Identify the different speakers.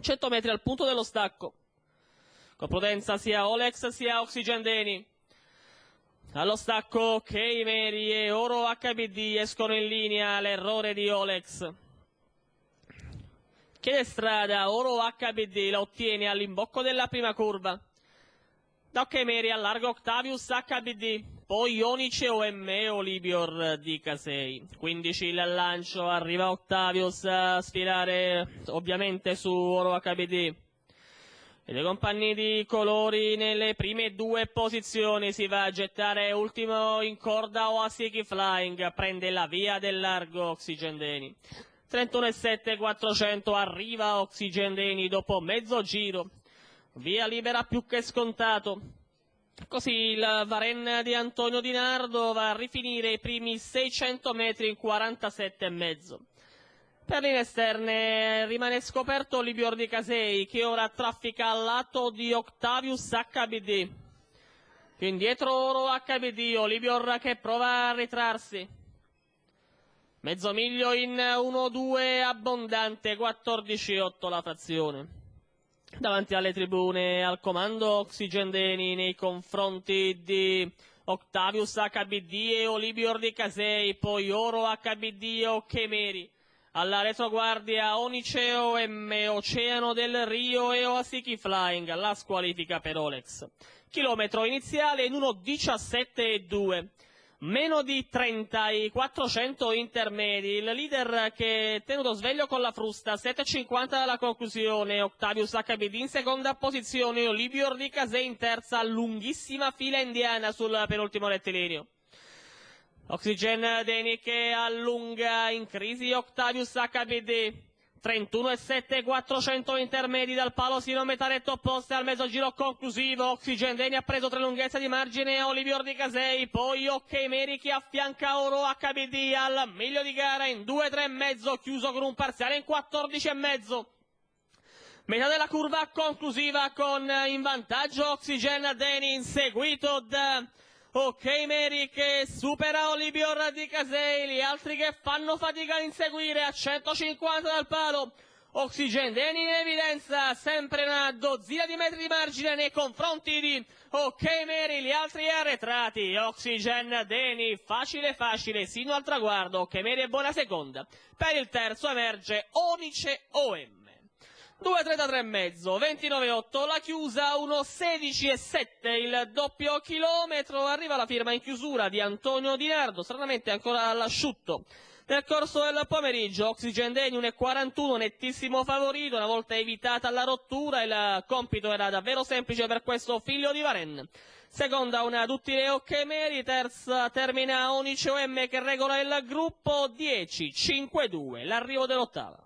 Speaker 1: 100 metri al punto dello stacco. Con prudenza sia Olex sia Oxygen Deni. Allo stacco Keimeri e Oro HBD escono in linea, l'errore di Olex. Chiede strada, Oro HBD la ottiene all'imbocco della prima curva. Da Keimeri allarga Octavius HBD, poi Ionice OM e Olibior di K6. 15 il lancio, arriva Octavius a sfilare ovviamente su Oro HBD. E dei compagni di colori nelle prime due posizioni, si va a gettare ultimo in corda Oasiki Flying, prende la via del largo Oxygen Deni. 31,7 400 arriva Oxygen Deni dopo mezzo giro, via libera più che scontato. Così il Varenne di Antonio Di Nardo va a rifinire i primi 600 metri in 47,5. Per linee esterne rimane scoperto Olibior di K6 che ora traffica al lato di Octavius HBD. Più indietro Oro HBD, Olibior che prova a ritrarsi. Mezzo miglio in 1-2 abbondante, 14,8 la frazione. Davanti alle tribune al comando Oxygen Deni nei confronti di Octavius HBD e Olibior di K6, poi Oro HBD o Keimeri. Alla retroguardia Onice OM, Oceano del Rio e Oasiki Flying, la squalifica per Olex. Chilometro iniziale in 1.17,2. Meno di 30 i 400 intermedi, il leader che è tenuto sveglio con la frusta, 7,50 dalla conclusione, Octavius HBD in seconda posizione, Olibior di K6 in terza, lunghissima fila indiana sul penultimo rettilineo. Oxygen Deni che allunga in crisi Octavius HBD, 31,7 400 intermedi dal palo sino a metà retto opposte al mezzo giro conclusivo. Oxygen Deni ha preso 3 lunghezze di margine a Olibior di K6, poi Keimeri che affianca Oro HBD al miglio di gara in 2,3,5, chiuso con un parziale in 14,5. Metà della curva conclusiva con in vantaggio Oxygen Deni, inseguito da Keimeri che supera Olibior di K6, gli altri che fanno fatica a inseguire a 150 dal palo. Oxygen Deni in evidenza, sempre una dozzina di metri di margine nei confronti di Keimeri, gli altri arretrati. Oxygen Deni facile facile sino al traguardo, Keimeri è buona seconda. Per il terzo emerge Onice OM. 2,33,5, 29,8, la chiusa 1,16,7, il doppio chilometro, arriva la firma in chiusura di Antonio Di Nardo, stranamente ancora all'asciutto. Nel corso del pomeriggio Oxygen Deni 1,41, nettissimo favorito, una volta evitata la rottura il compito era davvero semplice per questo figlio di Varenne. Seconda una Duttileo Keimeri, terza termina Onice OM che regola il gruppo 10-5-2, l'arrivo dell'ottava.